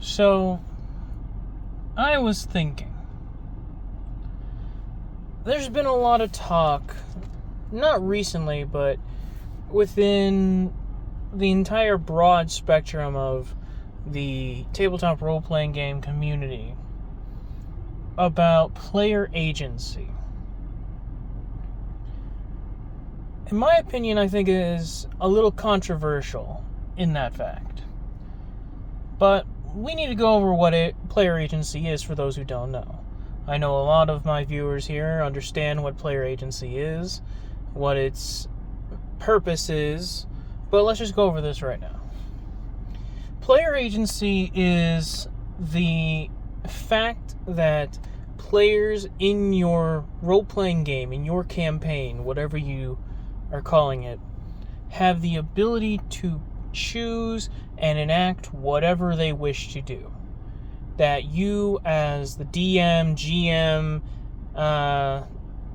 So, I was thinking, there's been a lot of talk, not recently, but within the entire broad spectrum of the tabletop role-playing game community, about player agency. In my opinion, I think it is a little controversial in that fact. But we need to go over what player agency is for those who don't know. I know a lot of my viewers here understand what player agency is, what its purpose is, but let's just go over this right now. Player agency is the fact that players in your role-playing game, in your campaign, whatever you are calling it, have the ability to choose and enact whatever they wish to do. That you, as the DM, GM,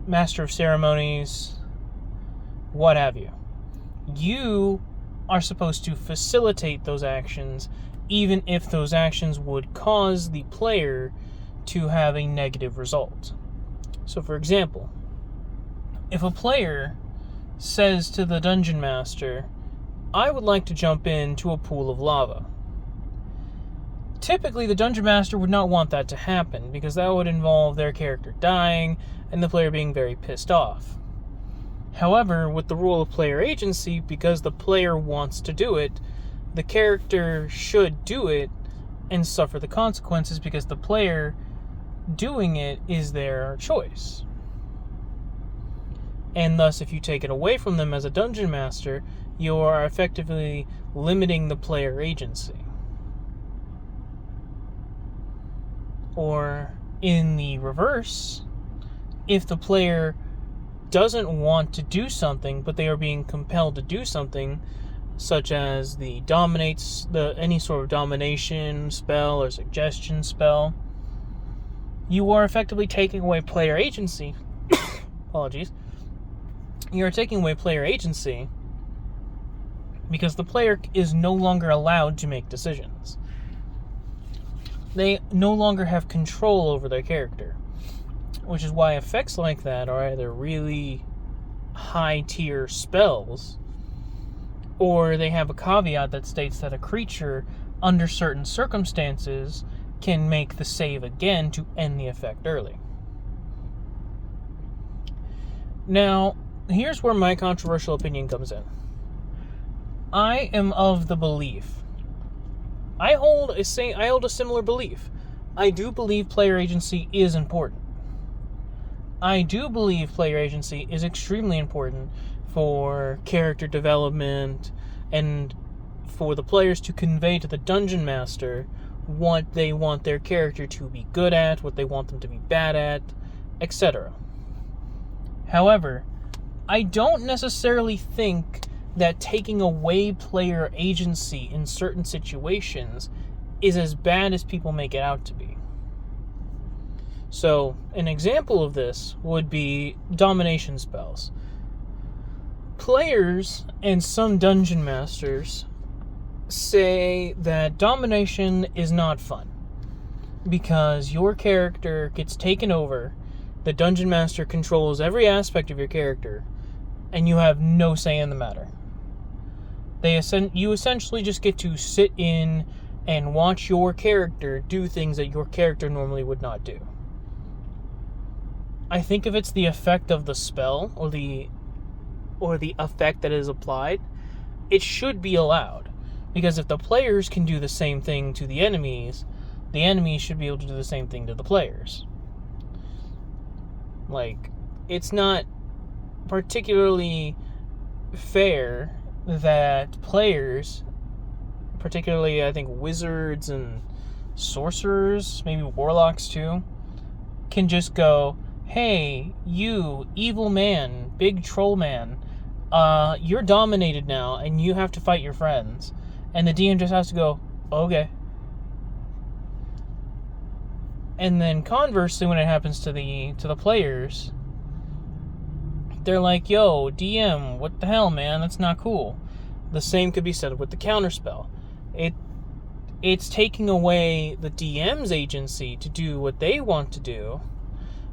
Master of Ceremonies, what have you, you are supposed to facilitate those actions, even if those actions would cause the player to have a negative result. So, for example, if a player says to the Dungeon Master, I would like to jump into a pool of lava. Typically, the Dungeon Master would not want that to happen, because that would involve their character dying and the player being very pissed off. However, with the rule of player agency, because the player wants to do it, the character should do it and suffer the consequences, because the player doing it is their choice. And thus, if you take it away from them as a Dungeon Master, you are effectively limiting the player agency. Or, in the reverse, if the player doesn't want to do something, but they are being compelled to do something, such as any sort of domination spell or suggestion spell, you are effectively taking away player agency. Apologies. You are taking away player agency because the player is no longer allowed to make decisions. They no longer have control over their character, which is why effects like that are either really high-tier spells, or they have a caveat that states that a creature, under certain circumstances, can make the save again to end the effect early. Now, here's where my controversial opinion comes in. I am of the belief, I hold a similar belief. I do believe player agency is important. I do believe player agency is extremely important for character development and for the players to convey to the Dungeon Master what they want their character to be good at, what they want them to be bad at, etc. However, I don't necessarily think that taking away player agency in certain situations is as bad as people make it out to be. So, an example of this would be domination spells. Players and some dungeon masters say that domination is not fun because your character gets taken over, the dungeon master controls every aspect of your character, and you have no say in the matter. You essentially just get to sit in and watch your character do things that your character normally would not do. I think if it's the effect of the spell or the effect that is applied, it should be allowed. Because if the players can do the same thing to the enemies should be able to do the same thing to the players. It's not particularly fair that players, particularly I think wizards and sorcerers, maybe warlocks too, can just go, hey, you evil man, big troll man, you're dominated now and you have to fight your friends. And the DM just has to go, okay. And then conversely, when it happens to the players, they're like, yo, DM, what the hell, man? That's not cool. The same could be said with the counterspell. it's taking away the DM's agency to do what they want to do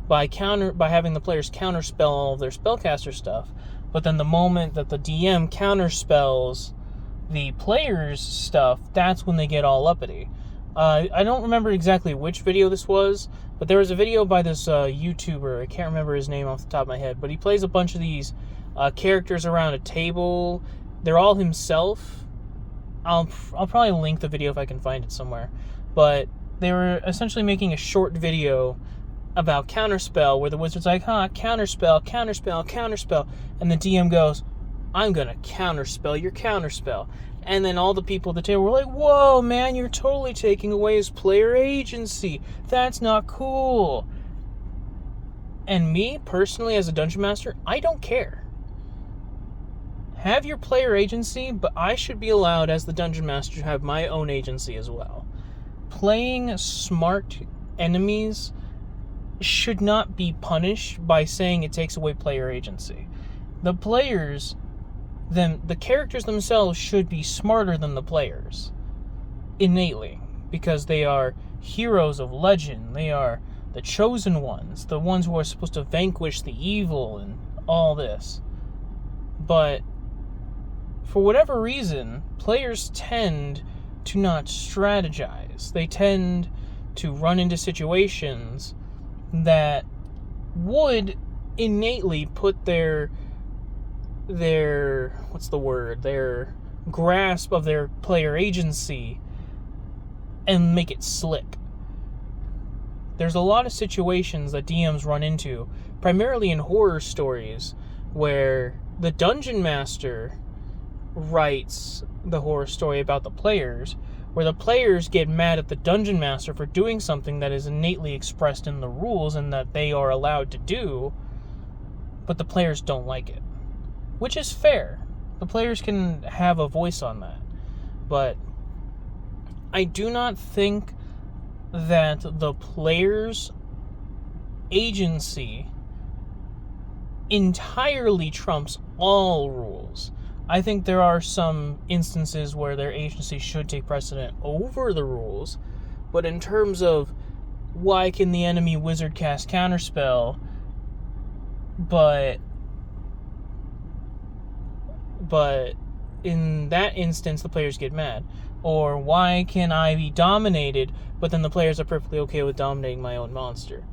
by having the players counterspell all of their spellcaster stuff. But then the moment that the DM counterspells the players' stuff, that's when they get all uppity. I don't remember exactly which video this was, but there was a video by this YouTuber. I can't remember his name off the top of my head, but he plays a bunch of these characters around a table. They're all himself. I'll probably link the video if I can find it somewhere. But they were essentially making a short video about counterspell, where the wizard's like, counterspell, counterspell, counterspell, and the DM goes, I'm gonna counterspell your counterspell. And then all the people at the table were like, whoa, man, you're totally taking away his player agency. That's not cool. And me, personally, as a dungeon master, I don't care. Have your player agency, but I should be allowed, as the dungeon master, to have my own agency as well. Playing smart enemies should not be punished by saying it takes away player agency. The players, the characters themselves should be smarter than the players, innately, because they are heroes of legend. They are the chosen ones, the ones who are supposed to vanquish the evil and all this. But for whatever reason, players tend to not strategize. They tend to run into situations that would innately put their grasp of their player agency and make it slip. There's a lot of situations that DMs run into, primarily in horror stories, where the dungeon master writes the horror story about the players, where the players get mad at the dungeon master for doing something that is innately expressed in the rules and that they are allowed to do, but the players don't like it. Which is fair. The players can have a voice on that. But I do not think that the players' agency entirely trumps all rules. I think there are some instances where their agency should take precedent over the rules, but in terms of why can the enemy wizard cast counterspell, but in that instance the players get mad, or why can I be dominated, but then the players are perfectly okay with dominating my own monster.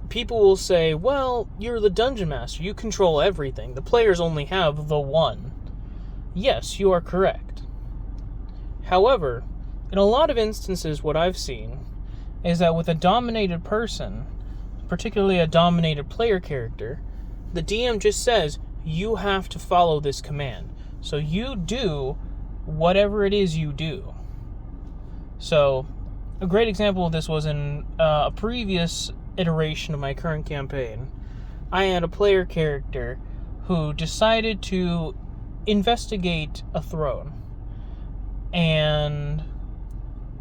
People will say, well, you're the dungeon master, you control everything, the players only have the one. Yes, you are correct. However, in a lot of instances what I've seen is that with a dominated person, particularly a dominated player character, the DM just says, you have to follow this command. So you do whatever it is you do. So, a great example of this was in a previous iteration of my current campaign. I had a player character who decided to investigate a throne. And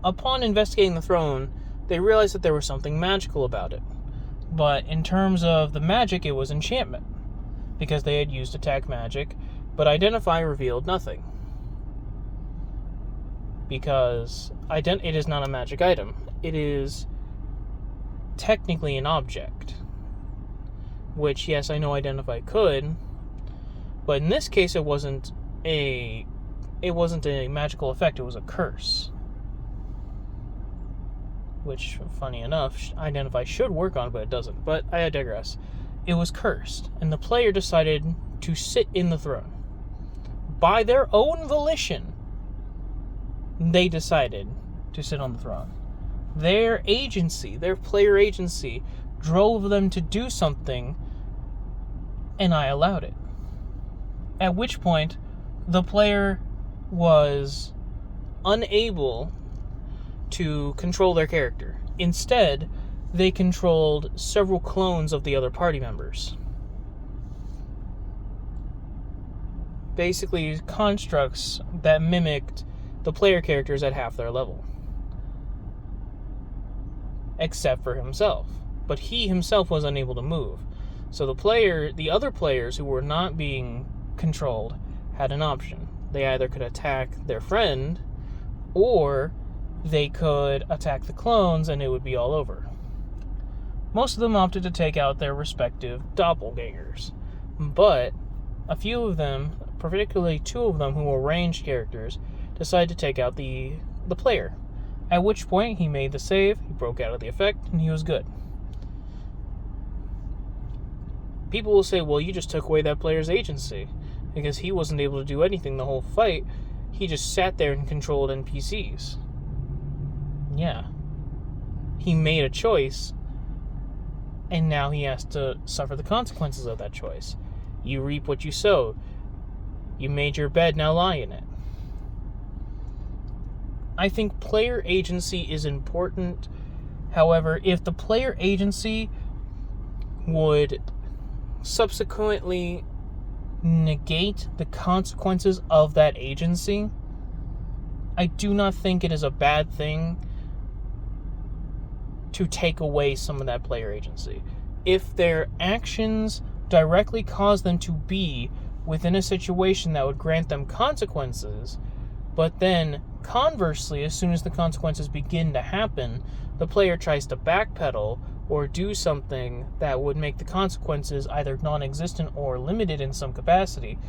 upon investigating the throne, they realized that there was something magical about it. But in terms of the magic, it was enchantment, because they had used attack magic, but Identify revealed nothing. Because it is not a magic item. It is technically an object. Which, yes, I know Identify could, but in this case it wasn't a magical effect, it was a curse. Which, funny enough, Identify should work on, but it doesn't. But I digress. It was cursed, and the player decided to sit in the throne. By their own volition, they decided to sit on the throne. Their agency, their player agency, drove them to do something, and I allowed it. At which point, the player was unable to control their character. Instead, they controlled several clones of the other party members. Basically, constructs that mimicked the player characters at half their level. Except for himself. But he himself was unable to move. So the other players who were not being controlled had an option. They either could attack their friend, or they could attack the clones and it would be all over. Most of them opted to take out their respective doppelgangers, but a few of them, particularly 2 of them who were ranged characters, decided to take out the player, at which point he made the save, he broke out of the effect, and he was good. People will say, well, you just took away that player's agency, because he wasn't able to do anything the whole fight, he just sat there and controlled NPCs. Yeah. He made a choice, and now he has to suffer the consequences of that choice. You reap what you sow. You made your bed, now lie in it. I think player agency is important. However, if the player agency would subsequently negate the consequences of that agency, I do not think it is a bad thing to take away some of that player agency. If their actions directly cause them to be within a situation that would grant them consequences, but then conversely, as soon as the consequences begin to happen, the player tries to backpedal or do something that would make the consequences either non-existent or limited in some capacity,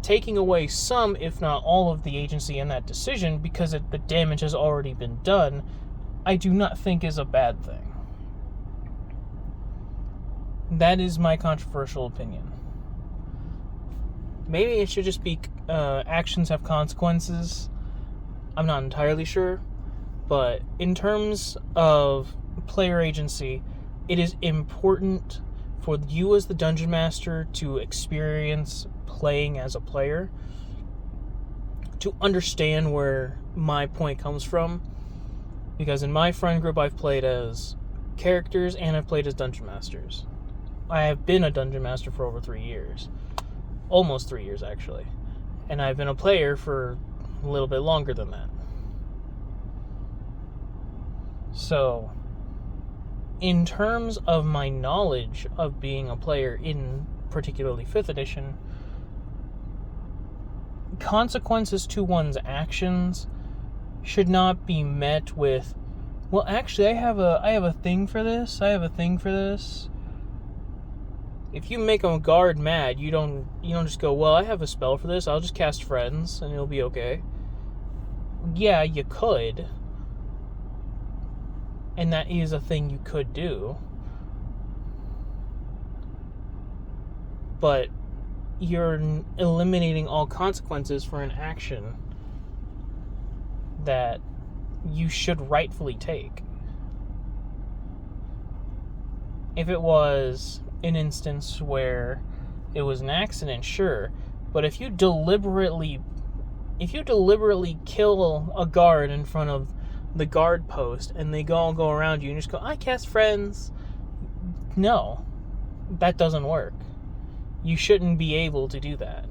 taking away some, if not all, of the agency in that decision because the damage has already been done, I do not think is a bad thing. That is my controversial opinion. Maybe it should just be actions have consequences. I'm not entirely sure. But in terms of player agency, it is important for you as the dungeon master to experience playing as a player, to understand where my point comes from. Because in my friend group, I've played as characters and I've played as dungeon masters. I have been a dungeon master for over 3 years. Almost 3 years, actually. And I've been a player for a little bit longer than that. So, in terms of my knowledge of being a player in particularly 5th edition, consequences to one's actions should not be met with, well, actually, I have a thing for this. I have a thing for this. If you make a guard mad, you don't just go, well, I have a spell for this. I'll just cast Friends and it'll be okay. Yeah, you could. And that is a thing you could do. But you're eliminating all consequences for an action that you should rightfully take. If it was an instance where it was an accident, sure. But if you deliberately kill a guard in front of the guard post and they all go around you and just go, I cast Friends. No, that doesn't work. You shouldn't be able to do that.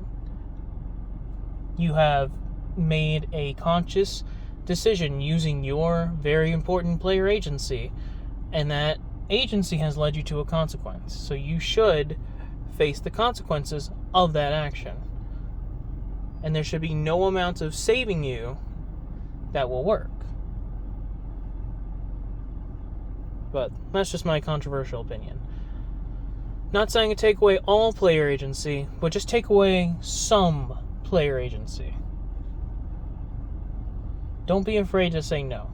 You have made a conscious decision using your very important player agency, and that agency has led you to a consequence. So you should face the consequences of that action. And there should be no amount of saving you that will work. But that's just my controversial opinion. Not saying to take away all player agency, but just take away some player agency. Don't be afraid to say no.